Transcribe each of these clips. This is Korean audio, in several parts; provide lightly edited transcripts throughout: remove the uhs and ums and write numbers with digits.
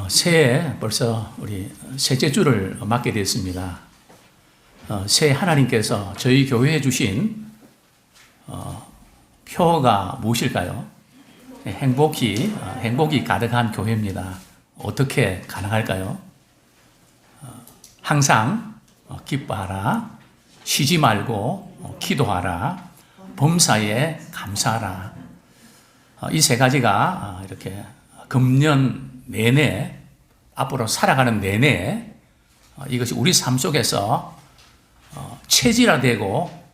새해 벌써 우리 셋째 주를 맞게 됐습니다. 새해 하나님께서 저희 교회에 주신 표가 무엇일까요? 행복이 가득한 교회입니다. 어떻게 가능할까요? 항상 기뻐하라, 쉬지 말고 기도하라, 범사에 감사하라. 이 세 가지가 이렇게 금년 내내, 앞으로 살아가는 내내 이것이 우리 삶 속에서 체질화되고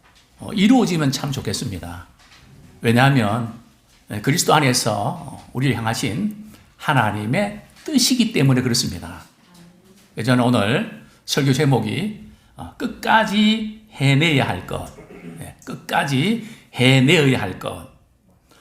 이루어지면 참 좋겠습니다. 왜냐하면 그리스도 안에서 우리를 향하신 하나님의 뜻이기 때문에 그렇습니다. 저는 오늘 설교 제목이 끝까지 해내야 할 것, 끝까지 해내어야 할 것.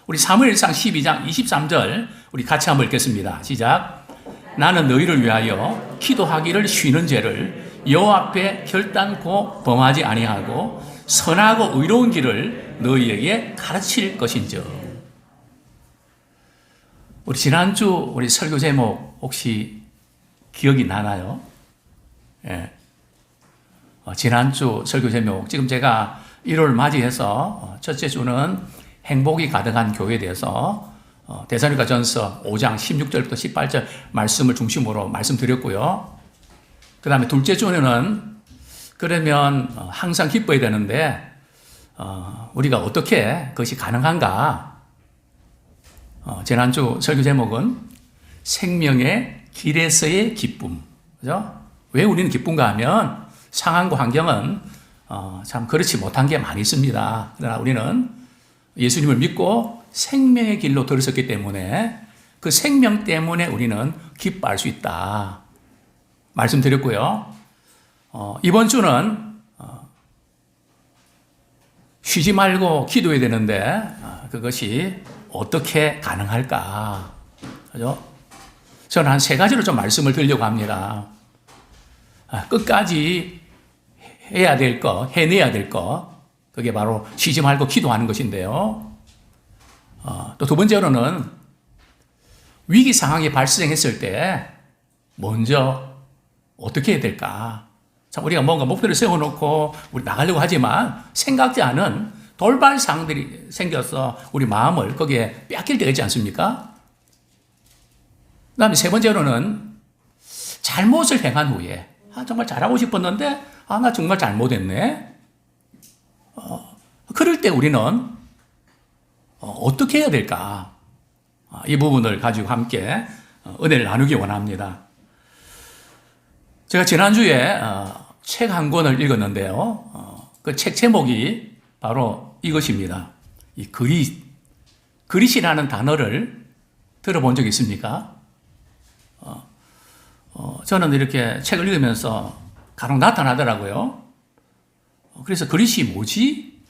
우리 사무엘상 12장 23절 우리 같이 한번 읽겠습니다. 시작. 나는 너희를 위하여 기도하기를 쉬는 죄를 여호와 앞에 결단코 범하지 아니하고 선하고 의로운 길을 너희에게 가르칠 것인즉. 우리 지난주 우리 설교 제목 혹시 기억이 나나요? 예. 지난주 설교 제목, 지금 제가 1월 맞이해서 첫째 주는 행복이 가득한 교회에 대해서 데살로니가전서 5장 16절부터 18절 말씀을 중심으로 말씀드렸고요. 그 다음에 둘째 주는 그러면 항상 기뻐야 되는데 우리가 어떻게 그것이 가능한가? 지난주 설교 제목은 생명의 길에서의 기쁨. 그죠? 왜 우리는 기쁜가 하면 상황과 환경은 참 그렇지 못한 게 많이 있습니다. 그러나 우리는 예수님을 믿고 생명의 길로 들어섰기 때문에 그 생명 때문에 우리는 기뻐할 수 있다. 말씀드렸고요. 이번 주는 쉬지 말고 기도해야 되는데 그것이 어떻게 가능할까? 그죠? 저는 한 세 가지로 좀 말씀을 드리려고 합니다. 끝까지 해야 될 것, 해내야 될 것. 그게 바로 쉬지 말고 기도하는 것인데요. 또 두 번째로는 위기 상황이 발생했을 때 먼저 어떻게 해야 될까? 참 우리가 뭔가 목표를 세워놓고 우리 나가려고 하지만 생각지 않은 돌발 상황들이 생겨서 우리 마음을 거기에 뺏길 때가 있지 않습니까? 그 다음에 세 번째로는 잘못을 행한 후에 정말 잘하고 싶었는데 나 정말 잘못했네. 그럴 때 우리는 어떻게 해야 될까? 이 부분을 가지고 함께 은혜를 나누기 원합니다. 제가 지난주에 책 한 권을 읽었는데요. 그 책 제목이 바로 이것입니다. 이 그릿이라는 단어를 들어본 적 있습니까? 저는 이렇게 책을 읽으면서 간혹 나타나더라고요. 그래서 그릿이 뭐지?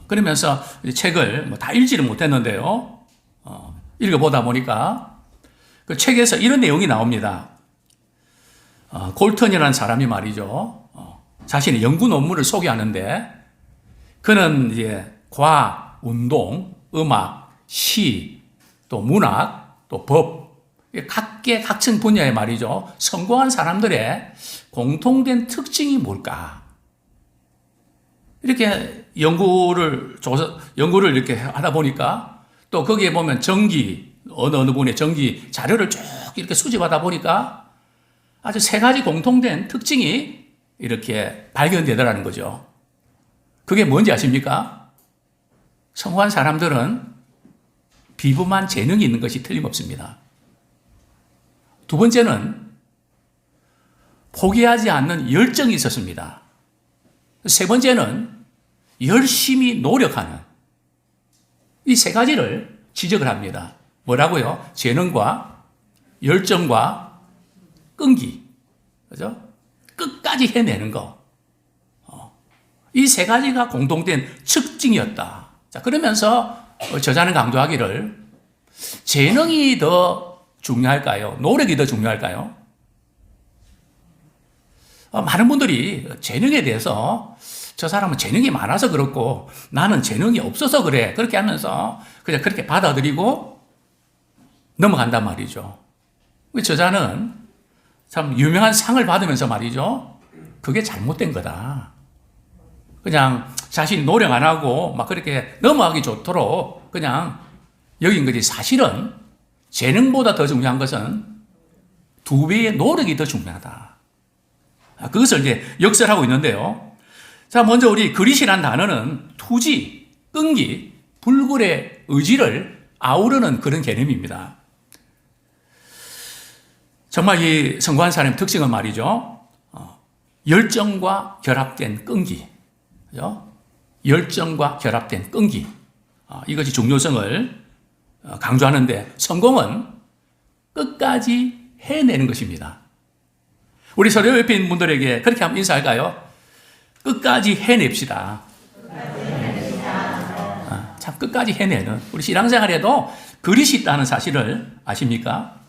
그러면서 책을 다 읽지를 못했는데요. 읽어보다 보니까 그 책에서 이런 내용이 나옵니다. 콜턴이라는 사람이 말이죠. 자신의 연구 논문을 소개하는데 그는 이제 과학, 운동, 음악, 시, 또 문학, 또 법, 각계각층 분야에 말이죠. 성공한 사람들의 공통된 특징이 뭘까? 이렇게 연구를 이렇게 하다 보니까 또 거기에 보면 어느 분의 전기 자료를 쭉 이렇게 수집하다 보니까 아주 세 가지 공통된 특징이 이렇게 발견되더라는 거죠. 그게 뭔지 아십니까? 성공한 사람들은 비범한 재능이 있는 것이 틀림없습니다. 두 번째는 포기하지 않는 열정이 있었습니다. 세 번째는 열심히 노력하는 이 세 가지를 지적을 합니다. 뭐라고요? 재능과 열정과 끈기. 그죠? 끝까지 해내는 거. 이 세 가지가 공통된 특징이었다. 자, 그러면서 저자는 강조하기를 재능이 더 중요할까요? 노력이 더 중요할까요? 많은 분들이 재능에 대해서 저 사람은 재능이 많아서 그렇고 나는 재능이 없어서 그래. 그렇게 하면서 그냥 그렇게 받아들이고 넘어간단 말이죠. 저자는 참 유명한 상을 받으면서 말이죠. 그게 잘못된 거다. 그냥 자신이 노력 안 하고 막 그렇게 넘어가기 좋도록 그냥 여긴 거지. 사실은 재능보다 더 중요한 것은 2배의 노력이 더 중요하다. 그것을 이제 역설하고 있는데요. 자, 먼저 우리 그릿이란 단어는 투지, 끈기, 불굴의 의지를 아우르는 그런 개념입니다. 정말 이 성공한 사람의 특징은 말이죠. 열정과 결합된 끈기. 그죠? 열정과 결합된 끈기. 이것이 중요성을 강조하는데 성공은 끝까지 해내는 것입니다. 우리 서로 옆에 있는 분들에게 그렇게 한번 인사할까요? 끝까지 해냅시다. 참 끝까지 해내는 우리 신앙생활에도 그릿이 있다는 사실을 아십니까?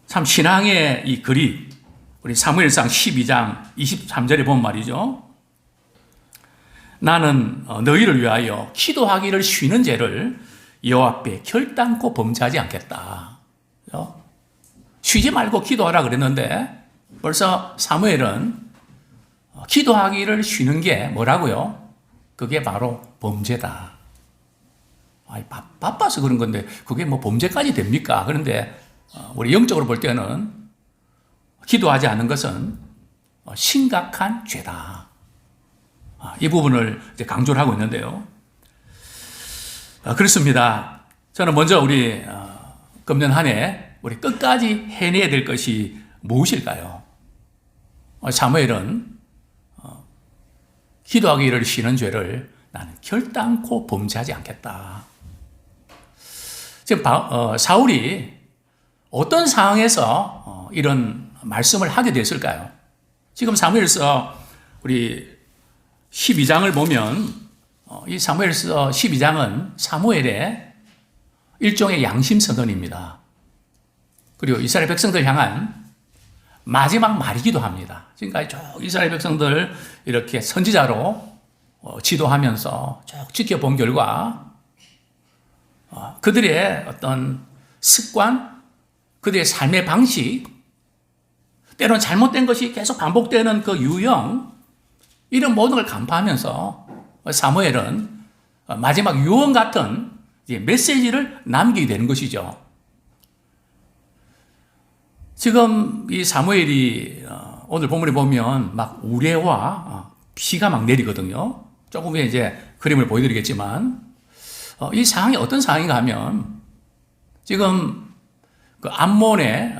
참 신앙의 이 그릿 우리 사무엘상 12장 23절에 보면 말이죠. 나는 너희를 위하여 기도하기를 쉬는 죄를 여호와 앞에 결단코 범죄하지 않겠다. 쉬지 말고 기도하라 그랬는데 벌써 사무엘은 기도하기를 쉬는 게 뭐라고요? 그게 바로 범죄다. 바빠서 그런 건데 그게 뭐 범죄까지 됩니까? 그런데 우리 영적으로 볼 때는 기도하지 않는 것은 심각한 죄다. 이 부분을 이제 강조를 하고 있는데요. 그렇습니다. 저는 먼저 우리 금년 한 해 우리 끝까지 해내야 될 것이 무엇일까요? 사무엘은 기도하기를 쉬는 죄를 나는 결단코 범죄하지 않겠다. 지금 사울이 어떤 상황에서 이런 말씀을 하게 됐을까요? 지금 사무엘서 우리 12장을 보면 이 사무엘서 12장은 사무엘의 일종의 양심 선언입니다. 그리고 이스라엘 백성들 향한 마지막 말이기도 합니다. 지금까지 쭉 이스라엘 백성들 이렇게 선지자로 지도하면서 쭉 지켜본 결과 그들의 어떤 습관, 그들의 삶의 방식, 때로는 잘못된 것이 계속 반복되는 그 유형, 이런 모든 걸 간파하면서 사무엘은 마지막 유언 같은 메시지를 남기게 되는 것이죠. 지금 이 사무엘이 오늘 본문에 보면 막 우레와 비가 막 내리거든요. 조금 후에 이제 그림을 보여드리겠지만 이 상황이 어떤 상황인가 하면 지금 그 암몬의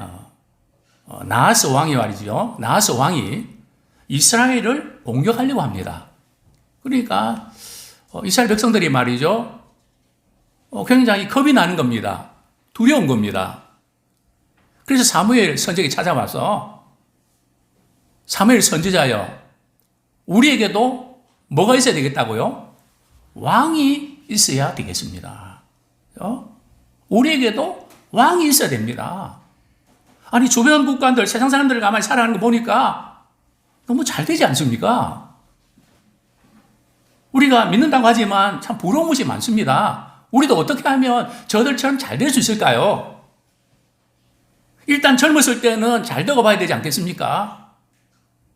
나하스 왕이 말이죠. 나하스 왕이 이스라엘을 공격하려고 합니다. 그러니까 이스라엘 백성들이 말이죠. 굉장히 겁이 나는 겁니다. 두려운 겁니다. 그래서 사무엘 선지자가 찾아와서 사무엘 선지자여, 우리에게도 뭐가 있어야 되겠다고요? 왕이 있어야 되겠습니다. 우리에게도 왕이 있어야 됩니다. 아니 주변 국가들, 세상 사람들 가만히 살아가는 거 보니까 너무 잘 되지 않습니까? 우리가 믿는다고 하지만 참 부러운 것이 많습니다. 우리도 어떻게 하면 저들처럼 잘 될 수 있을까요? 일단 젊었을 때는 잘 되고 봐야 되지 않겠습니까?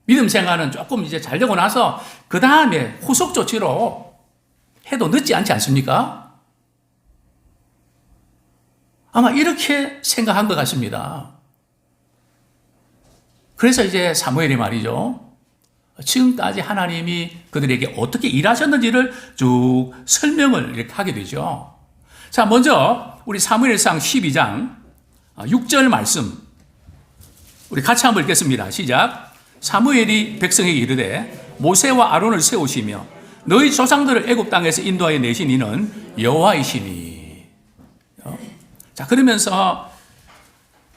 믿음 생활은 조금 이제 잘 되고 나서 그 다음에 후속 조치로 해도 늦지 않지 않습니까? 아마 이렇게 생각한 것 같습니다. 그래서 이제 사무엘이 말이죠. 지금까지 하나님이 그들에게 어떻게 일하셨는지를 쭉 설명을 이렇게 하게 되죠. 자, 먼저 우리 사무엘상 12장 6절 말씀 우리 같이 한번 읽겠습니다. 시작. 사무엘이 백성에게 이르되 모세와 아론을 세우시며 너희 조상들을 애굽 땅에서 인도하여 내신 이는 여호와이시니. 자, 그러면서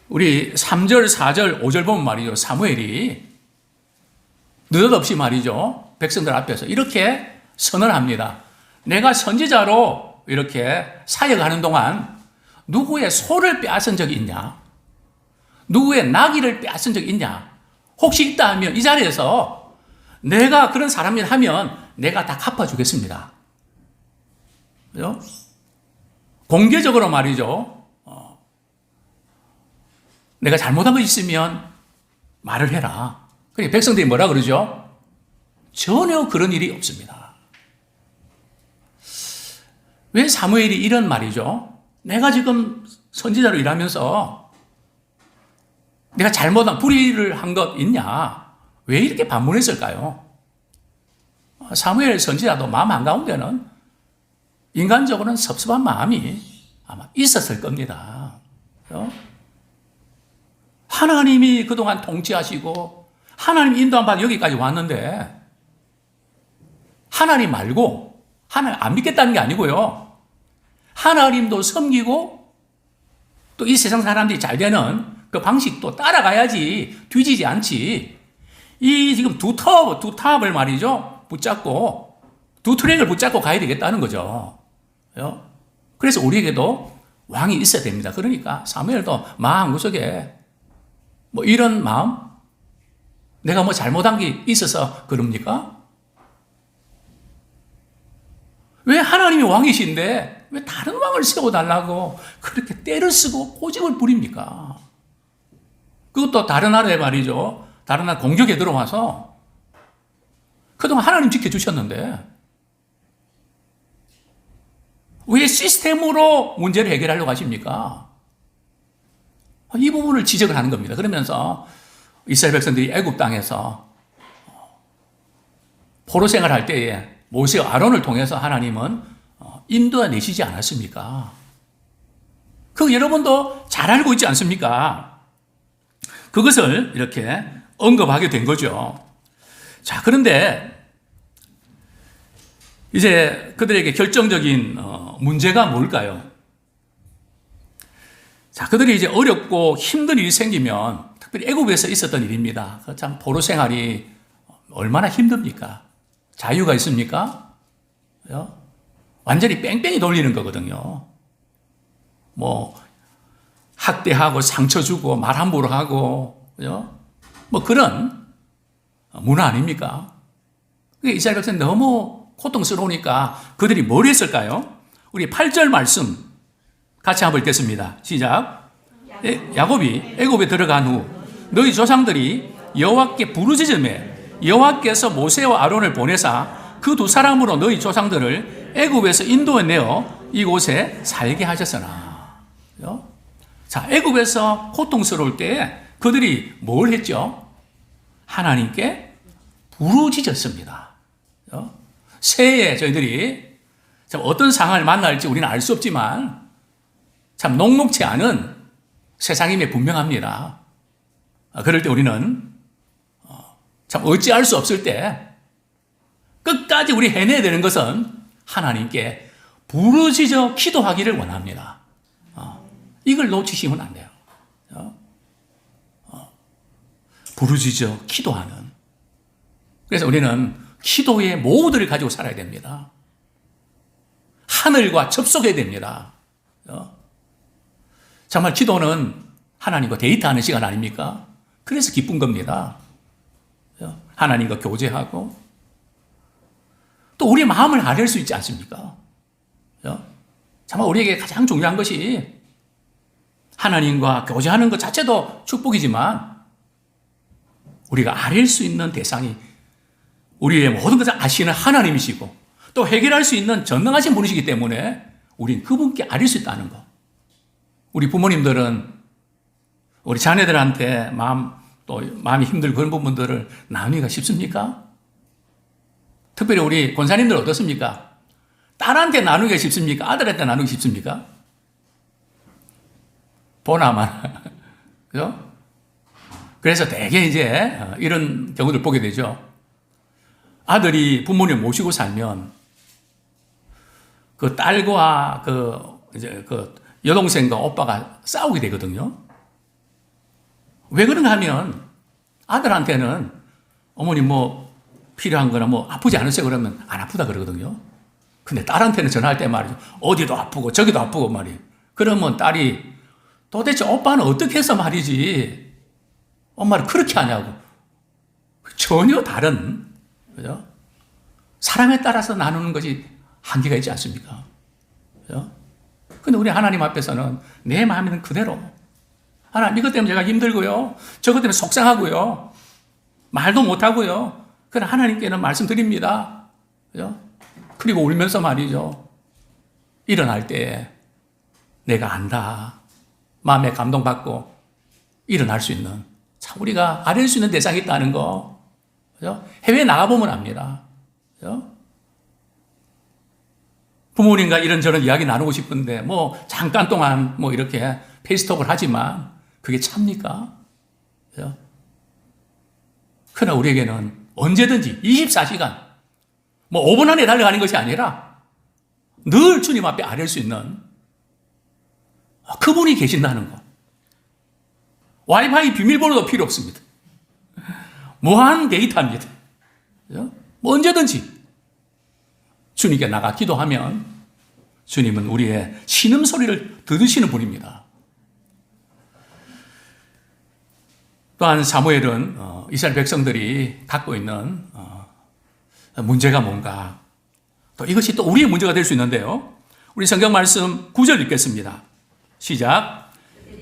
우리 3절, 4절, 5절 보면 말이죠. 사무엘이 느닷없이 말이죠. 백성들 앞에서 이렇게 선언합니다. 내가 선지자로 이렇게 사역하는 동안 누구의 소를 빼앗은 적이 있냐? 누구의 나귀를 빼앗은 적이 있냐? 혹시 있다 하면 이 자리에서 내가 그런 사람이 하면 내가 다 갚아주겠습니다. 그죠? 공개적으로 말이죠. 내가 잘못한 거 있으면 말을 해라. 그러니까 백성들이 뭐라 그러죠? 전혀 그런 일이 없습니다. 왜 사무엘이 이런 말이죠? 내가 지금 선지자로 일하면서 내가 잘못한 불의를 한 것 있냐? 왜 이렇게 반문했을까요? 사무엘 선지자도 마음 한가운데는 인간적으로는 섭섭한 마음이 아마 있었을 겁니다. 하나님이 그동안 통치하시고 하나님 인도한 바 여기까지 왔는데 하나님 말고 하나님 안 믿겠다는 게 아니고요. 하나님도 섬기고 또 이 세상 사람들이 잘 되는 그 방식도 따라가야지 뒤지지 않지. 이 지금 두 탑을 말이죠. 붙잡고 두 트랙을 붙잡고 가야 되겠다는 거죠. 그래서 우리에게도 왕이 있어야 됩니다. 그러니까 사무엘도 마음 구석에 뭐 이런 마음? 내가 뭐 잘못한 게 있어서 그럽니까? 왜 하나님이 왕이신데 왜 다른 왕을 세워달라고 그렇게 때를 쓰고 고집을 부립니까? 그것도 다른 나라에 말이죠. 다른 나라 공격에 들어와서 그동안 하나님 지켜주셨는데 왜 시스템으로 문제를 해결하려고 하십니까? 이 부분을 지적을 하는 겁니다. 그러면서 이스라엘 백성들이 애굽 땅에서 포로 생활할 때에 모세와 아론을 통해서 하나님은 인도해내시지 않았습니까? 그거 여러분도 잘 알고 있지 않습니까? 그것을 이렇게 언급하게 된 거죠. 자, 그런데 이제 그들에게 결정적인 문제가 뭘까요? 자, 그들이 이제 어렵고 힘든 일이 생기면 특별히 애굽에서 있었던 일입니다. 참 포로 생활이 얼마나 힘듭니까? 자유가 있습니까? 완전히 뺑뺑이 돌리는 거거든요. 뭐 학대하고 상처 주고 말 함부로 하고 뭐 그런 문화 아닙니까? 이스라엘 백성이 너무 고통스러우니까 그들이 뭘 했을까요? 우리 8절 말씀 같이 한번 읽겠습니다. 시작. 야곱이 애굽에 들어간 후 너희 조상들이 여호와께 부르짖음에 여호와께서 모세와 아론을 보내사 그 두 사람으로 너희 조상들을 애굽에서 인도해내어 이곳에 살게 하셨으나. 자, 애굽에서 고통스러울 때 그들이 뭘 했죠? 하나님께 부르짖었습니다. 새해 저희들이 참 어떤 상황을 만날지 우리는 알 수 없지만 참 녹록치 않은 세상임에 분명합니다. 그럴 때 우리는 참 어찌할 수 없을 때 끝까지 우리 해내야 되는 것은 하나님께 부르짖어 기도하기를 원합니다. 이걸 놓치시면 안 돼요. 부르짖어 기도하는. 그래서 우리는 기도의 모드를 가지고 살아야 됩니다. 하늘과 접속해야 됩니다. 정말 기도는 하나님과 데이트하는 시간 아닙니까? 그래서 기쁜 겁니다. 하나님과 교제하고 또 우리의 마음을 아뢰 수 있지 않습니까? 정말 우리에게 가장 중요한 것이 하나님과 교제하는 것 자체도 축복이지만 우리가 아뢰 수 있는 대상이 우리의 모든 것을 아시는 하나님이시고 또 해결할 수 있는 전능하신 분이시기 때문에 우리는 그분께 아뢰 수 있다는 것. 우리 부모님들은 우리 자녀들한테 마음이 힘들고 그런 부분들을 나누기가 쉽습니까? 특별히 우리 권사님들 어떻습니까? 딸한테 나누기가 쉽습니까? 아들한테 나누기 쉽습니까? 보나마나. 그죠? 그래서 대개 이제 이런 경우들 보게 되죠. 아들이 부모님 모시고 살면 그 딸과 그 여동생과 오빠가 싸우게 되거든요. 왜 그런가 하면 아들한테는 어머니 뭐 필요한 거나 뭐 아프지 않으세요? 그러면 안 아프다 그러거든요. 근데 딸한테는 전화할 때 말이죠. 어디도 아프고 저기도 아프고 말이에요. 그러면 딸이 도대체 오빠는 어떻게 해서 말이지 엄마를 그렇게 하냐고. 전혀 다른, 그죠? 사람에 따라서 나누는 것이 한계가 있지 않습니까? 그죠? 근데 우리 하나님 앞에서는 내 마음에는 그대로 하나님 이것 때문에 제가 힘들고요. 저것 때문에 속상하고요. 말도 못하고요. 그러나 하나님께는 말씀드립니다. 그죠? 그리고 울면서 말이죠. 일어날 때 내가 안다. 마음에 감동받고 일어날 수 있는, 참 우리가 아뢰 수 있는 대상이 있다는 거. 그죠? 해외에 나가보면 압니다. 그죠? 부모님과 이런저런 이야기 나누고 싶은데 뭐 잠깐 동안 뭐 이렇게 페이스톡을 하지만 그게 찹니까? 그죠? 그러나 우리에게는 언제든지 24시간 뭐 5분 안에 달려가는 것이 아니라 늘 주님 앞에 아뢰 수 있는 그분이 계신다는 것. 와이파이 비밀번호도 필요 없습니다. 무한 데이터입니다. 그죠? 뭐 언제든지 주님께 나가 기도하면 주님은 우리의 신음소리를 들으시는 분입니다. 또한 사무엘은 이스라엘 백성들이 갖고 있는 문제가 뭔가, 또 이것이 또 우리의 문제가 될 수 있는데요. 우리 성경 말씀 9절 읽겠습니다. 시작.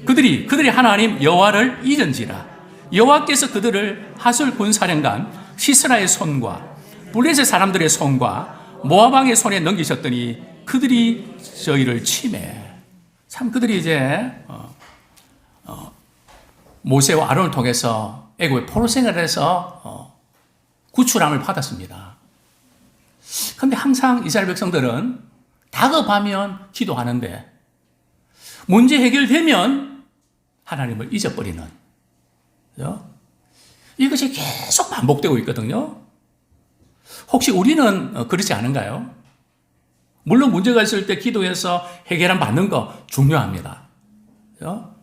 그들이 하나님 여호와를 잊은지라 여호와께서 그들을 하솔 군사령관 시스라의 손과 블레셋 사람들의 손과 모압 왕의 손에 넘기셨더니 그들이 저희를 침해. 참 그들이 이제 모세와 아론을 통해서 애굽의 포로 생활을 해서 구출함을 받았습니다. 그런데 항상 이스라엘 백성들은 다급하면 기도하는데 문제 해결되면 하나님을 잊어버리는, 그죠? 이것이 계속 반복되고 있거든요. 혹시 우리는 그렇지 않은가요? 물론 문제가 있을 때 기도해서 해결함 받는 거 중요합니다. 그죠?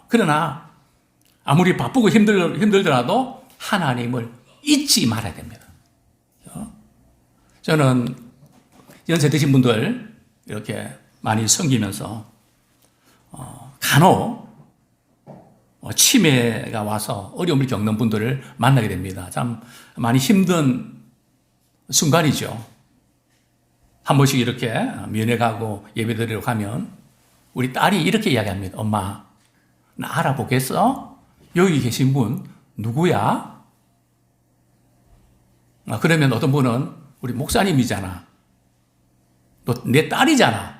그러나 아무리 바쁘고 힘들더라도 하나님을 잊지 말아야 됩니다. 그죠? 저는 연세 드신 분들 이렇게 많이 섬기면서 간혹 치매가 와서 어려움을 겪는 분들을 만나게 됩니다. 참 많이 힘든 순간이죠. 한 번씩 이렇게 면회 가고 예배 드리러 가면 우리 딸이 이렇게 이야기합니다. 엄마, 나 알아보겠어? 여기 계신 분 누구야? 그러면 어떤 분은 우리 목사님이잖아. 너 내 딸이잖아.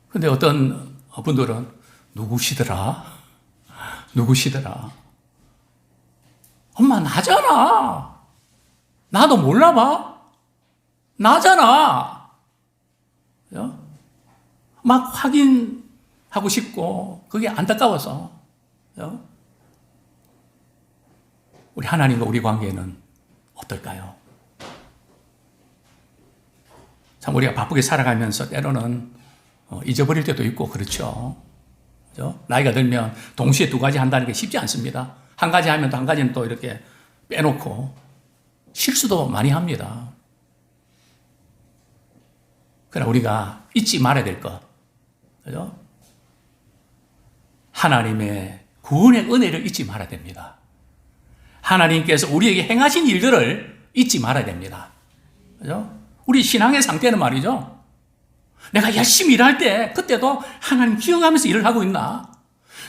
근데 어떤 분들은 누구시더라? 엄마 나잖아. 나도 몰라봐. 나잖아. 막 확인하고 싶고 그게 안타까워서. 우리 하나님과 우리 관계는 어떨까요? 참 우리가 바쁘게 살아가면서 때로는 잊어버릴 때도 있고 그렇죠. 그죠? 나이가 들면 동시에 두 가지 한다는 게 쉽지 않습니다. 한 가지 하면 또 한 가지는 또 이렇게 빼놓고 실수도 많이 합니다. 그러나 우리가 잊지 말아야 될 것, 그죠? 하나님의 구원의 은혜를 잊지 말아야 됩니다. 하나님께서 우리에게 행하신 일들을 잊지 말아야 됩니다. 그죠? 우리 신앙의 상태는 말이죠. 내가 열심히 일할 때 그때도 하나님 기억하면서 일을 하고 있나?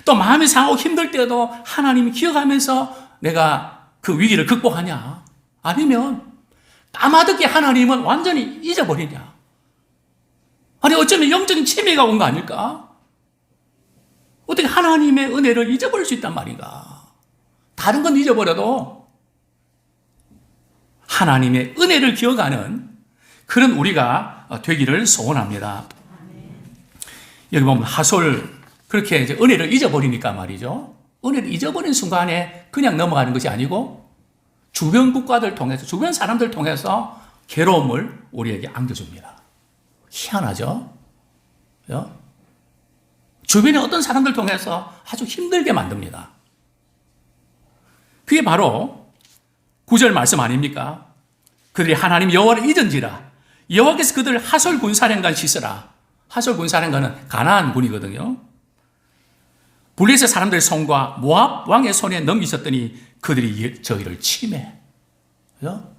또 마음이 상하고 힘들 때도 하나님 기억하면서 내가 그 위기를 극복하냐? 아니면 까마득히 하나님은 완전히 잊어버리냐? 아니 어쩌면 영적인 치매가 온 거 아닐까? 어떻게 하나님의 은혜를 잊어버릴 수 있단 말인가? 다른 건 잊어버려도 하나님의 은혜를 기억하는 그런 우리가 되기를 소원합니다. 여기 보면 하솔 그렇게 이제 은혜를 잊어버리니까 말이죠. 은혜를 잊어버린 순간에 그냥 넘어가는 것이 아니고 주변 국가들 통해서, 주변 사람들 통해서 괴로움을 우리에게 안겨줍니다. 희한하죠? 그죠? 주변의 어떤 사람들 통해서 아주 힘들게 만듭니다. 그게 바로 9절 말씀 아닙니까? 그들이 하나님 여호와를 잊은지라 여호와께서 그들을 하솔 군사령관 시스라. 하솔 군사령관은 가나안 군이거든요. 블레셋 사람들의 손과 모압 왕의 손에 넘기셨더니 그들이 저희를 침해. 그죠?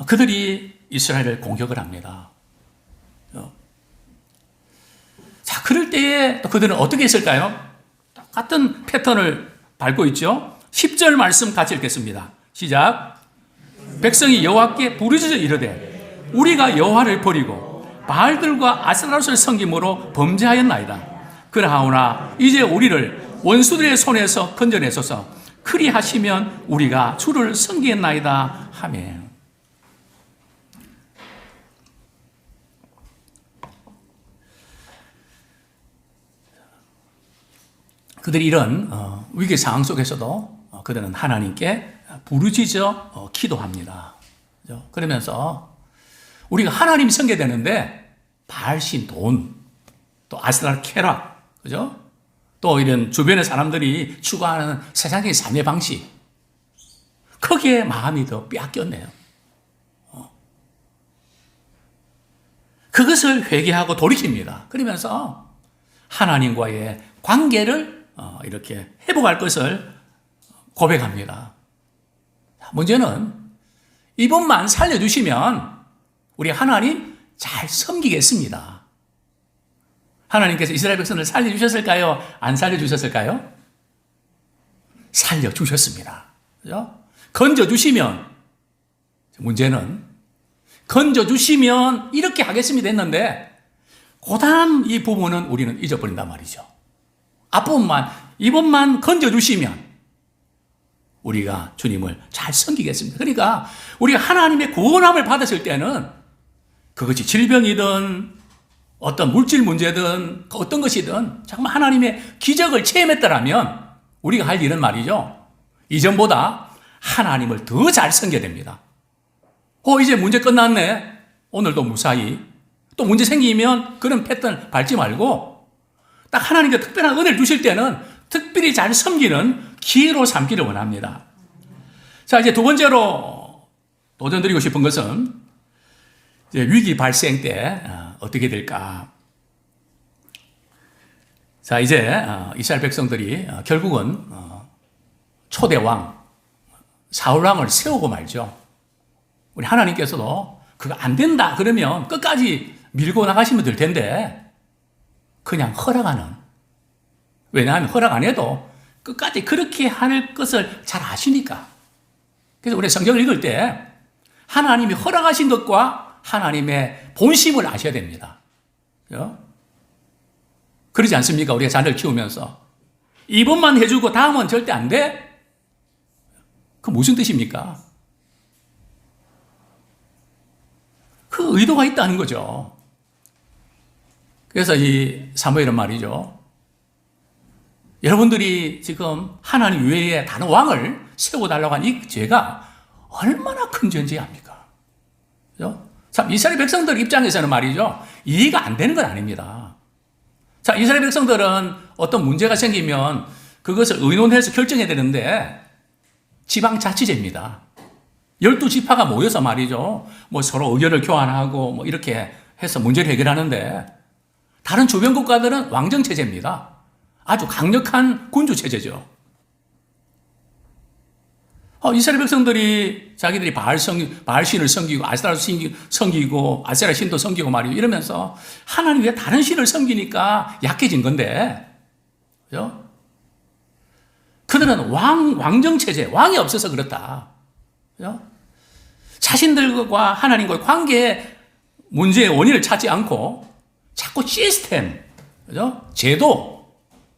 그들이 이스라엘을 공격을 합니다. 그죠? 자, 그럴 때에 또 그들은 어떻게 했을까요? 똑같은 패턴을 밟고 있죠. 10절 말씀 같이 읽겠습니다. 시작. 백성이 여호와께 부르짖어 이르되 우리가 여호와를 버리고 바알들과 아스타롯을 섬김으로 범죄하였나이다. 그러하오나 이제 우리를 원수들의 손에서 건져내소서. 그리하시면 우리가 주를 섬기겠나이다 하며. 그들이 이런 위기 상황 속에서도 그들은 하나님께 부르짖어 기도합니다. 그죠? 그러면서 우리가 하나님 섬겨되는데 바알신 돈, 또 아스타롯 쾌락, 그죠? 또 이런 주변의 사람들이 추구하는 세상의 삶의 방식, 거기에 마음이 더 빼앗겼네요. 그것을 회개하고 돌이킵니다. 그러면서 하나님과의 관계를 이렇게 회복할 것을 고백합니다. 문제는 이분만 살려주시면 우리 하나님 잘 섬기겠습니다. 하나님께서 이스라엘 백성을 살려주셨을까요? 안 살려주셨을까요? 살려주셨습니다. 그죠? 건져주시면, 문제는 건져주시면 이렇게 하겠습니다 했는데 그 다음 이 부분은 우리는 잊어버린단 말이죠. 앞부분만, 이번만 건져주시면 우리가 주님을 잘 섬기겠습니다. 그러니까 우리가 하나님의 구원함을 받았을 때는 그것이 질병이든 어떤 물질 문제든 어떤 것이든 정말 하나님의 기적을 체험했더라면 우리가 할 일은 말이죠. 이전보다 하나님을 더 잘 섬겨야 됩니다. 이제 문제 끝났네. 오늘도 무사히. 또 문제 생기면 그런 패턴 밟지 말고 딱 하나님께 특별한 은혜를 주실 때는 특별히 잘 섬기는 기회로 삼기를 원합니다. 자, 이제 두 번째로 도전드리고 싶은 것은 이제 위기 발생 때 어떻게 될까? 자, 이제 이스라엘 백성들이 결국은 초대 왕 사울 왕을 세우고 말죠. 우리 하나님께서도 그거 안 된다 그러면 끝까지 밀고 나가시면 될 텐데 그냥 허락하는. 왜냐하면 허락 안 해도 끝까지 그렇게 할 것을 잘 아시니까. 그래서 우리 성경을 읽을 때 하나님이 허락하신 것과 하나님의 본심을 아셔야 됩니다. 그죠? 그러지 않습니까? 우리가 자녀를 키우면서 이번만 해주고 다음은 절대 안 돼? 그 무슨 뜻입니까? 그 의도가 있다는 거죠. 그래서 이 사무엘은 말이죠. 여러분들이 지금 하나님 외에 다른 왕을 세워달라고 한 이 죄가 얼마나 큰 죄인지 압니까? 그죠? 참, 이스라엘 백성들 입장에서는 말이죠. 이해가 안 되는 건 아닙니다. 자, 이스라엘 백성들은 어떤 문제가 생기면 그것을 의논해서 결정해야 되는데 지방자치제입니다. 12지파가 모여서 말이죠. 뭐 서로 의견을 교환하고 뭐 이렇게 해서 문제를 해결하는데 다른 주변 국가들은 왕정체제입니다. 아주 강력한 군주체제죠. 이스라엘 백성들이 자기들이 바알신을 섬기고 아세라 섬기고 아세라 신도 섬기고 말이죠. 이러면서 하나님 왜 다른 신을 섬기니까 약해진 건데, 그죠? 그들은 왕정체제, 왕이 없어서 그렇다. 그죠? 자신들과 하나님과의 관계에 문제의 원인을 찾지 않고 자꾸 시스템, 그죠? 제도,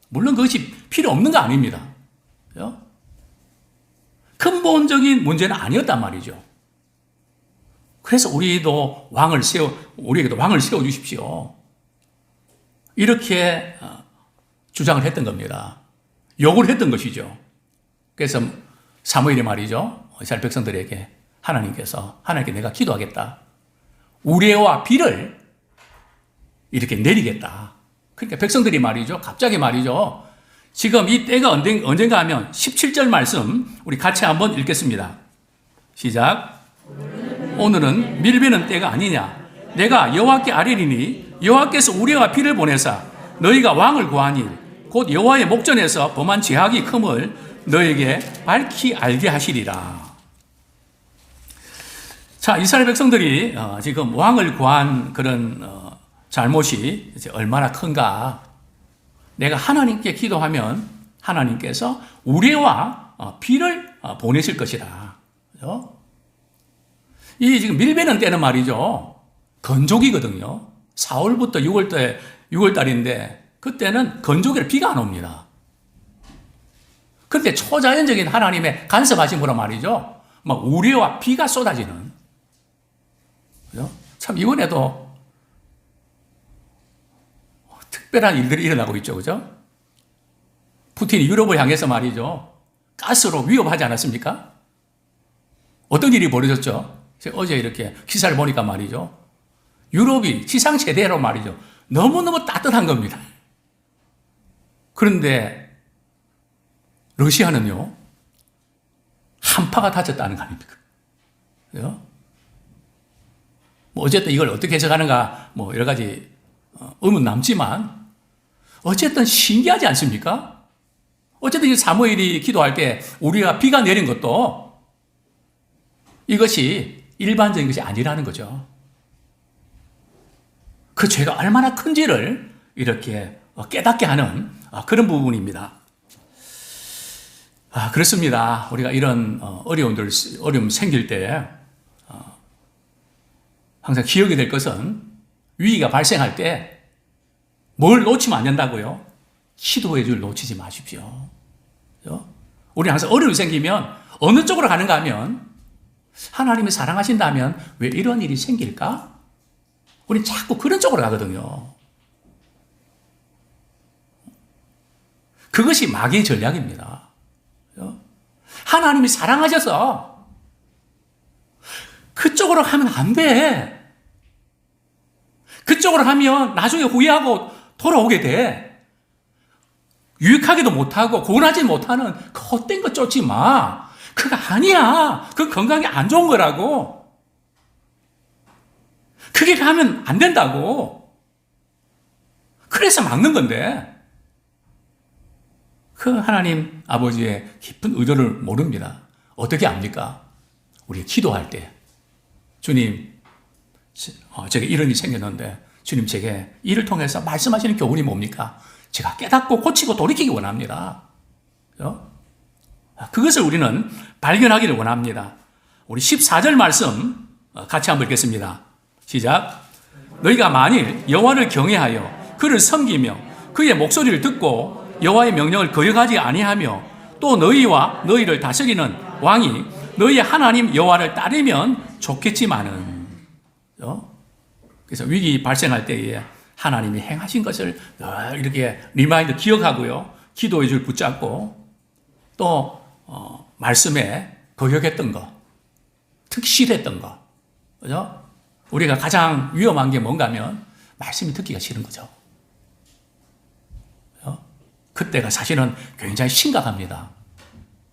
물론 그것이 필요 없는 거 아닙니다. 그죠? 근본적인 문제는 아니었단 말이죠. 그래서 우리에게도 왕을 세워 주십시오. 이렇게 주장을 했던 겁니다. 요구를 했던 것이죠. 그래서 사무엘이 말이죠. 이스라엘 백성들에게 하나님께 내가 기도하겠다. 우레와 비를 이렇게 내리겠다. 그러니까 백성들이 말이죠. 갑자기 말이죠. 지금 이 때가 언젠가 하면 17절 말씀 우리 같이 한번 읽겠습니다. 시작. 오늘은 밀베는 때가 아니냐. 내가 여호와께 아뢰리니 여호와께서 우레와 비를 보내사 너희가 왕을 구하니 곧 여호와의 목전에서 범한 죄악이 큼을 너에게 밝히 알게 하시리라. 자, 이스라엘 백성들이 지금 왕을 구한 그런 잘못이 이제 얼마나 큰가. 내가 하나님께 기도하면 하나님께서 우레와 비를 보내실 것이다. 그죠? 이 지금 밀베는 때는 말이죠. 건조기거든요. 4월부터 6월달인데 그때는 건조기를 비가 안 옵니다. 그런데 초자연적인 하나님의 간섭하심으로 말이죠. 막 우레와 비가 쏟아지는. 그죠? 참 이번에도 특별한 일들이 일어나고 있죠. 그죠? 푸틴이 유럽을 향해서 말이죠. 가스로 위협하지 않았습니까? 어떤 일이 벌어졌죠? 제가 어제 이렇게 기사를 보니까 말이죠. 유럽이 지상 최대로 말이죠. 너무너무 따뜻한 겁니다. 그런데 러시아는요. 한파가 닥쳤다는 거 아닙니까? 그죠? 뭐 어쨌든 이걸 어떻게 해석하는가 뭐 여러 가지 의문 남지만 어쨌든 신기하지 않습니까? 어쨌든 이 사무엘이 기도할 때 우리가 비가 내린 것도 이것이 일반적인 것이 아니라는 거죠. 그 죄가 얼마나 큰지를 이렇게 깨닫게 하는 그런 부분입니다. 그렇습니다. 우리가 이런 어려움 생길 때 항상 기억이 될 것은 위기가 발생할 때 뭘 놓치면 안 된다고요? 기도의 줄 놓치지 마십시오. 그렇죠? 우리 항상 어려움이 생기면 어느 쪽으로 가는가 하면 하나님이 사랑하신다면 왜 이런 일이 생길까? 우리 자꾸 그런 쪽으로 가거든요. 그것이 마귀의 전략입니다. 그렇죠? 하나님이 사랑하셔서 그쪽으로 하면 안 돼. 그쪽으로 하면 나중에 후회하고 돌아오게 돼. 유익하기도 못하고 고운하지 못하는 그 헛된 거 쫓지 마. 그거 아니야. 그 건강에 안 좋은 거라고. 그게 하면 안 된다고. 그래서 막는 건데. 그 하나님 아버지의 깊은 의도를 모릅니다. 어떻게 압니까? 우리 기도할 때. 주님, 제게 이런 일이 생겼는데 주님 제게 이를 통해서 말씀하시는 교훈이 뭡니까? 제가 깨닫고 고치고 돌이키기 원합니다. 그렇죠? 그것을 우리는 발견하기를 원합니다. 우리 14절 말씀 같이 한번 읽겠습니다. 시작. 너희가 만일 여호와를 경외하여 그를 섬기며 그의 목소리를 듣고 여호와의 명령을 거역하지 아니하며 또 너희와 너희를 다스리는 왕이 너희의 하나님 여호와를 따르면 좋겠지만은. 그래서 위기 발생할 때에 하나님이 행하신 것을 이렇게 리마인드 기억하고요. 기도의 줄 붙잡고 또 말씀에 거역했던 거, 특실했던 거. 그죠? 우리가 가장 위험한 게 뭔가 하면 말씀이 듣기가 싫은 거죠. 그죠? 그때가 사실은 굉장히 심각합니다.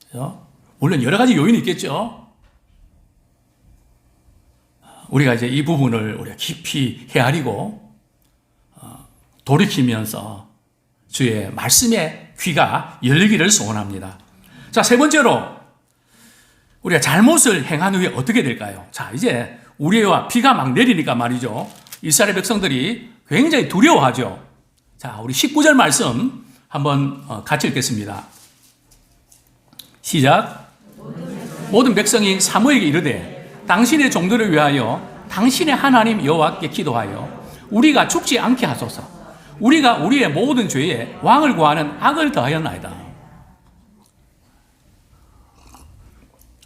그죠? 물론 여러 가지 요인이 있겠죠. 우리가 이제 이 부분을 우리가 깊이 헤아리고 돌이키면서 주의 말씀의 귀가 열리기를 소원합니다. 자, 세 번째로 우리가 잘못을 행한 후에 어떻게 될까요? 자, 이제 우리와 비가 막 내리니까 말이죠. 이스라엘 백성들이 굉장히 두려워하죠. 자, 우리 19절 말씀 한번 같이 읽겠습니다. 시작. 모든 백성이 사무엘에게 이르되 당신의 종들을 위하여 당신의 하나님 여호와께 기도하여 우리가 죽지 않게 하소서. 우리가 우리의 모든 죄에 왕을 구하는 악을 더하였나이다.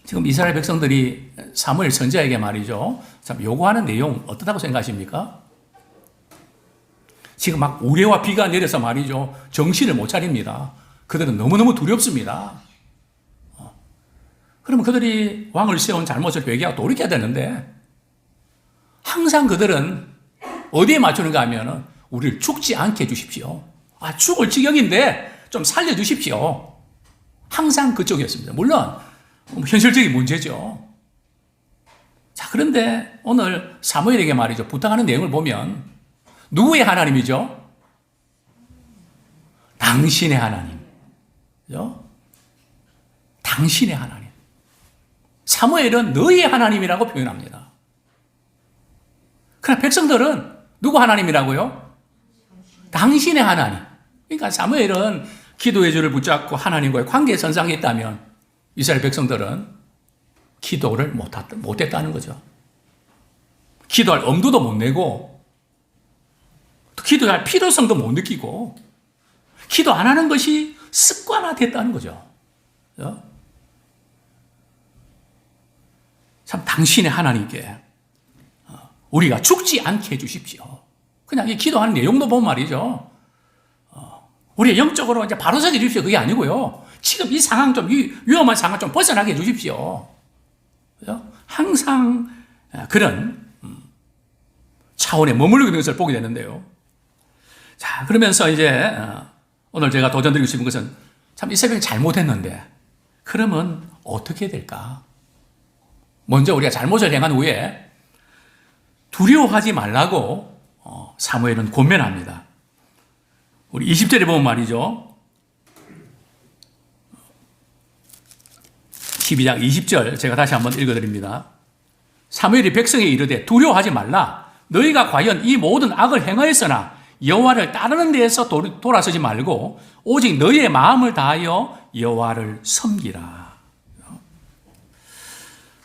지금 이스라엘 백성들이 사무엘 선지자에게 말이죠. 참 요구하는 내용 어떻다고 생각하십니까? 지금 막 우레와 비가 내려서 말이죠. 정신을 못 차립니다. 그들은 너무너무 두렵습니다. 그러면 그들이 왕을 세운 잘못을 회개하고 돌이켜야 되는데 항상 그들은 어디에 맞추는가 하면은 우리를 죽지 않게 해주십시오. 죽을 지경인데 좀 살려주십시오. 항상 그쪽이었습니다. 물론 현실적인 문제죠. 자, 그런데 오늘 사무엘에게 말이죠. 부탁하는 내용을 보면 누구의 하나님이죠? 당신의 하나님. 그죠? 당신의 하나님. 사무엘은 너희의 하나님이라고 표현합니다. 그러나 백성들은 누구 하나님이라고요? 당신의 하나님. 그러니까 사무엘은 기도의 줄을 붙잡고 하나님과의 관계에 선상했다면 이스라엘 백성들은 기도를 못했다는 거죠. 기도할 엄두도 못 내고 기도할 필요성도 못 느끼고 기도 안 하는 것이 습관화됐다는 거죠. 참 당신의 하나님께 우리가 죽지 않게 해주십시오. 그냥 이 기도하는 내용도 보면 말이죠. 우리 영적으로 이제 바로 서게 해주십시오. 그게 아니고요. 지금 이 상황 좀, 이 위험한 상황 좀 벗어나게 해주십시오. 항상 그런 차원에 머무르고 있는 것을 보게 되는데요. 자, 그러면서 이제 오늘 제가 도전드리고 싶은 것은 참 이스라엘이 잘못했는데 그러면 어떻게 될까? 먼저 우리가 잘못을 행한 후에 두려워하지 말라고 사무엘은 권면합니다. 우리 20절에 보면 말이죠. 12장 20절 제가 다시 한번 읽어드립니다. 사무엘이 백성에 이르되 두려워하지 말라. 너희가 과연 이 모든 악을 행하였으나 여호와를 따르는 데에서 돌아서지 말고 오직 너희의 마음을 다하여 여호와를 섬기라.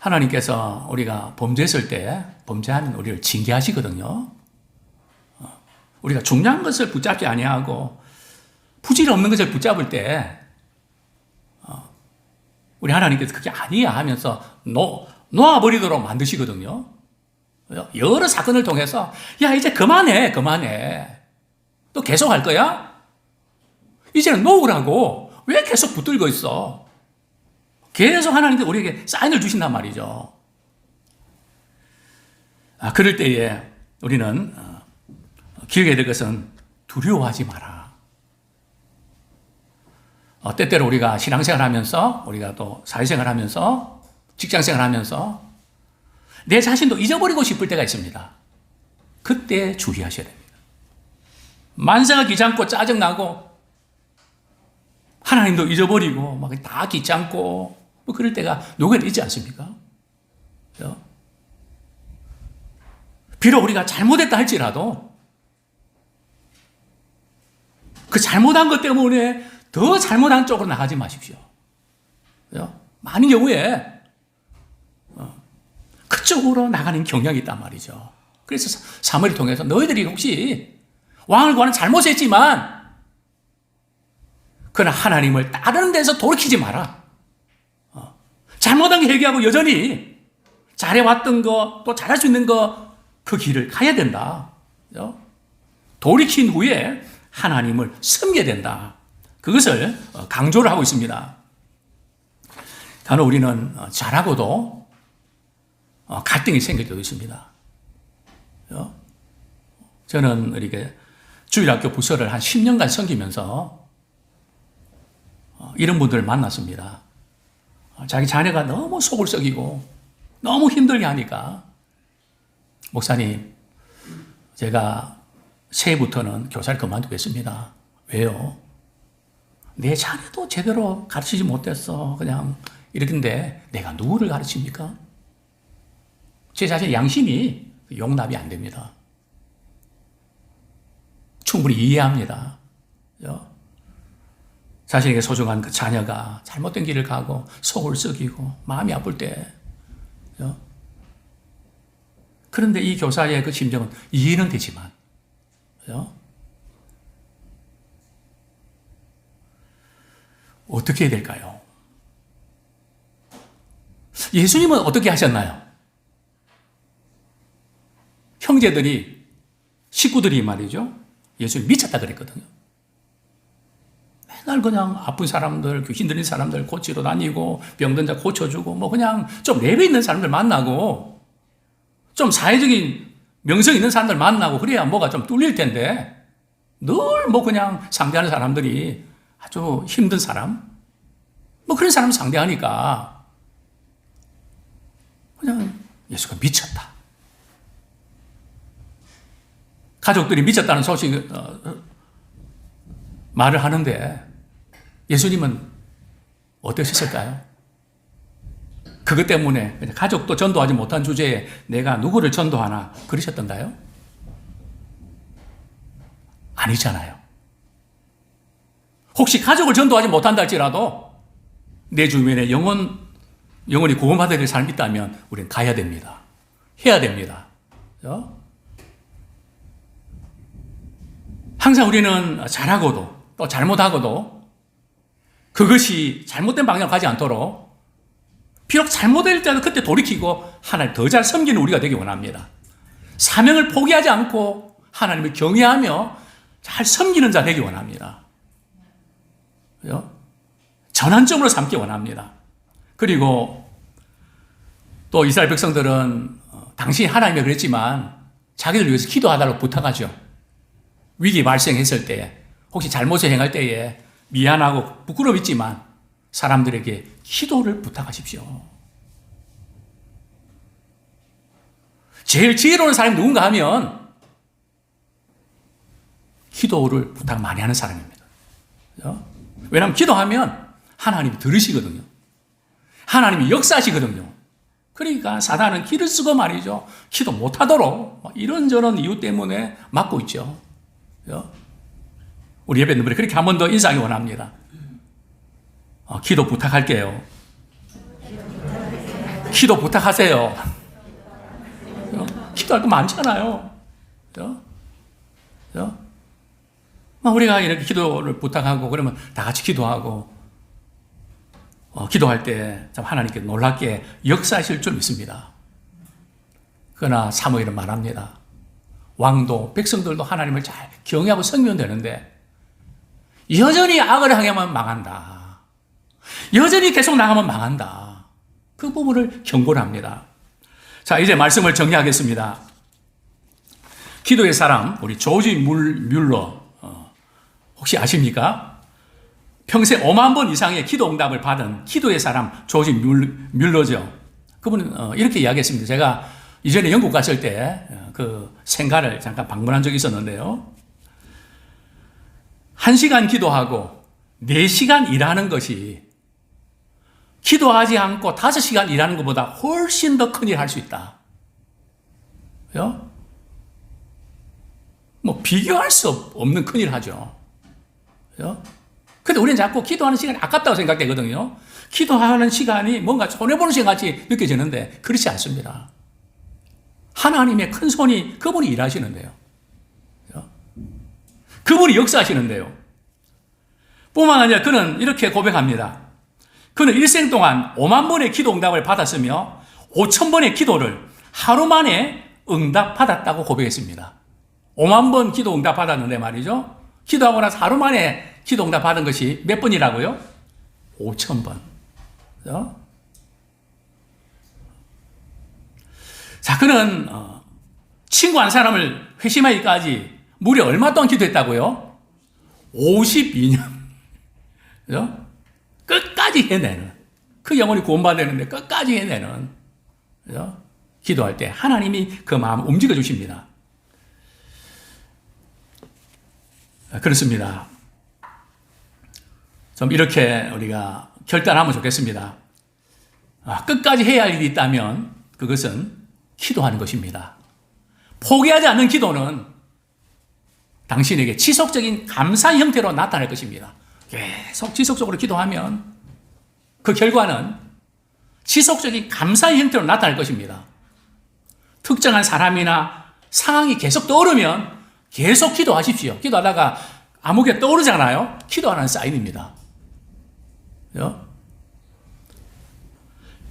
하나님께서 우리가 범죄했을 때 범죄하면 우리를 징계하시거든요. 우리가 중요한 것을 붙잡지 아니하고 부질 없는 것을 붙잡을 때 우리 하나님께서 그게 아니야 하면서 놓아버리도록 만드시거든요. 여러 사건을 통해서 야 이제 그만해 또 계속 할 거야? 이제는 놓으라고 왜 계속 붙들고 있어? 계속 하나님께서 우리에게 사인을 주신단 말이죠. 그럴 때에 우리는 기억해야 될 것은 두려워하지 마라. 때때로 우리가 신앙생활 하면서 우리가 또 사회생활 하면서 직장생활 하면서 내 자신도 잊어버리고 싶을 때가 있습니다. 그때 주의하셔야 됩니다. 만사가 귀찮고 짜증나고 하나님도 잊어버리고 막 다 귀찮고 뭐 그럴 때가 누구나 있지 않습니까? 비록 우리가 잘못했다 할지라도 그 잘못한 것 때문에 더 잘못한 쪽으로 나가지 마십시오. 많은 경우에 그쪽으로 나가는 경향이 있단 말이죠. 그래서 사무엘을 통해서 너희들이 혹시 왕을 구하는 잘못을 했지만 그러나 하나님을 따르는 데서 돌이키지 마라. 잘못한 게 회개하고 여전히 잘해왔던 거 또 잘할 수 있는 거 그 길을 가야 된다. 돌이킨 후에 하나님을 섬겨야 된다. 그것을 강조를 하고 있습니다. 간혹 우리는 잘하고도 갈등이 생길 때도 있습니다. 저는 이렇게 주일학교 부서를 한 10년간 섬기면서 이런 분들을 만났습니다. 자기 자녀가 너무 속을 썩이고 너무 힘들게 하니까 목사님, 제가 새해부터는 교사를 그만두겠습니다. 왜요? 내 자녀도 제대로 가르치지 못했어. 그냥 이렇게인데 내가 누구를 가르칩니까? 제 자신의 양심이 용납이 안 됩니다. 충분히 이해합니다. 자신에게 소중한 그 자녀가 잘못된 길을 가고 속을 썩이고 마음이 아플 때 그런데 이 교사의 그 심정은 이해는 되지만 어떻게 해야 될까요? 예수님은 어떻게 하셨나요? 형제들이 식구들이 말이죠. 예수님 미쳤다 그랬거든요. 맨날 그냥 아픈 사람들, 귀신 들린 사람들 고치러 다니고 병든 자 고쳐주고 뭐 그냥 좀 레벨 있는 사람들 만나고 좀 사회적인 명성 있는 사람들 만나고 그래야 뭐가 좀 뚫릴 텐데 늘 뭐 그냥 상대하는 사람들이 아주 힘든 사람 뭐 그런 사람 상대하니까 그냥 예수가 미쳤다. 가족들이 미쳤다는 소식 말을 하는데 예수님은 어떠셨을까요? 그것 때문에 가족도 전도하지 못한 주제에 내가 누구를 전도하나 그러셨던가요? 아니잖아요. 혹시 가족을 전도하지 못한다 할지라도 내 주변에 영원히 구원받아야 될 사람이 있다면 우리는 가야 됩니다. 해야 됩니다. 그렇죠? 항상 우리는 잘하고도 또 잘못하고도 그것이 잘못된 방향으로 가지 않도록 비록 잘못될 때도 그때 돌이키고 하나님 더 잘 섬기는 우리가 되기 원합니다. 사명을 포기하지 않고 하나님을 경외하며 잘 섬기는 자 되기 원합니다. 그죠? 전환점으로 삼기 원합니다. 그리고 또 이스라엘 백성들은 당신이 하나님이 그랬지만 자기들 위해서 기도하달라고 부탁하죠. 위기 발생했을 때에 혹시 잘못을 행할 때에 미안하고 부끄러움 있지만 사람들에게 기도를 부탁하십시오. 제일 지혜로운 사람이 누군가 하면 기도를 부탁 많이 하는 사람입니다. 그렇죠? 왜냐하면 기도하면 하나님이 들으시거든요. 하나님이 역사하시거든요. 그러니까 사단은 기를 쓰고 말이죠. 기도 못하도록 이런저런 이유 때문에 막고 있죠. 그렇죠? 우리 예배는 그렇게 한 번 더 인사하기 원합니다. 기도 부탁할게요. 기도 부탁하세요. 기도할 거 많잖아요. 그죠? 그죠? 우리가 이렇게 기도를 부탁하고 그러면 다 같이 기도하고 기도할 때 참 하나님께 놀랍게 역사하실 줄 믿습니다. 그러나 사무엘은 말합니다. 왕도 백성들도 하나님을 잘 경외하고 섬기면 되는데 여전히 악을 행하면 망한다. 여전히 계속 나가면 망한다. 그 부분을 경고를 합니다. 자, 이제 말씀을 정리하겠습니다. 기도의 사람, 우리 조지 뮬러, 혹시 아십니까? 평생 5만 번 이상의 기도 응답을 받은 기도의 사람 조지 뮬러죠. 그분은 이렇게 이야기했습니다. 제가 이전에 영국 갔을 때 그 생가를 잠깐 방문한 적이 있었는데요. 1시간 기도하고 4시간 일하는 것이 기도하지 않고 5시간 일하는 것보다 훨씬 더 큰일 할 수 있다. 그죠? 비교할 수 없는 큰일 하죠. 그죠? 근데 우리는 자꾸 기도하는 시간이 아깝다고 생각되거든요. 기도하는 시간이 뭔가 손해보는 시간 같이 느껴지는데 그렇지 않습니다. 하나님의 큰 손이 그분이 일하시는데요. 그죠? 그분이 역사하시는데요. 뿐만 아니라 그는 이렇게 고백합니다. 그는 일생 동안 5만 번의 기도 응답을 받았으며 5천 번의 기도를 하루 만에 응답받았다고 고백했습니다. 5만 번 기도 응답 받았는데 말이죠. 기도하고 나서 하루 만에 기도 응답 받은 것이 몇 번이라고요? 5천 번. 그죠? 자, 그는 친구 한 사람을 회심하기까지 무려 얼마 동안 기도했다고요? 52년. 그죠? 끝까지 해내는, 그 영혼이 구원받았는데 끝까지 해내는, 그죠? 기도할 때 하나님이 그 마음을 움직여 주십니다. 그렇습니다. 좀 이렇게 우리가 결단하면 좋겠습니다. 끝까지 해야 할 일이 있다면 그것은 기도하는 것입니다. 포기하지 않는 기도는 당신에게 지속적인 감사 형태로 나타날 것입니다. 계속 지속적으로 기도하면 그 결과는 지속적인 감사의 형태로 나타날 것입니다. 특정한 사람이나 상황이 계속 떠오르면 계속 기도하십시오. 기도하다가 아무 게 떠오르잖아요. 기도하는 사인입니다. 그죠?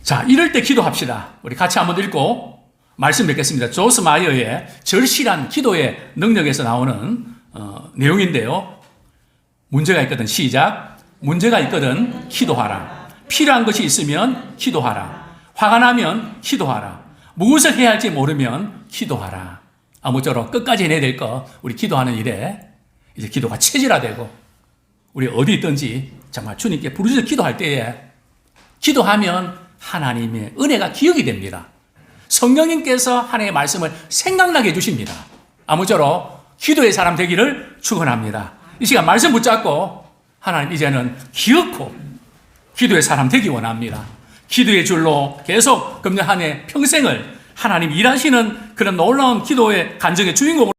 자, 이럴 때 기도합시다. 우리 같이 한번 읽고 말씀 뵙겠습니다. 조스 마이어의 절실한 기도의 능력에서 나오는 내용인데요. 문제가 있거든 시작. 문제가 있거든 기도하라. 필요한 것이 있으면 기도하라. 화가 나면 기도하라. 무엇을 해야 할지 모르면 기도하라. 아무쪼록 끝까지 해내야 될 거 우리 기도하는 일에 이제 기도가 체질화되고 우리 어디 있든지 정말 주님께 부르짖어 기도할 때에 기도하면 하나님의 은혜가 기억이 됩니다. 성령님께서 하나님의 말씀을 생각나게 해주십니다. 아무쪼록 기도의 사람 되기를 축원합니다. 이 시간 말씀 붙잡고 하나님 이제는 기억고 기도의 사람 되기 원합니다. 기도의 줄로 계속 금년 한 해 평생을 하나님 일하시는 그런 놀라운 기도의 간증의 주인공으로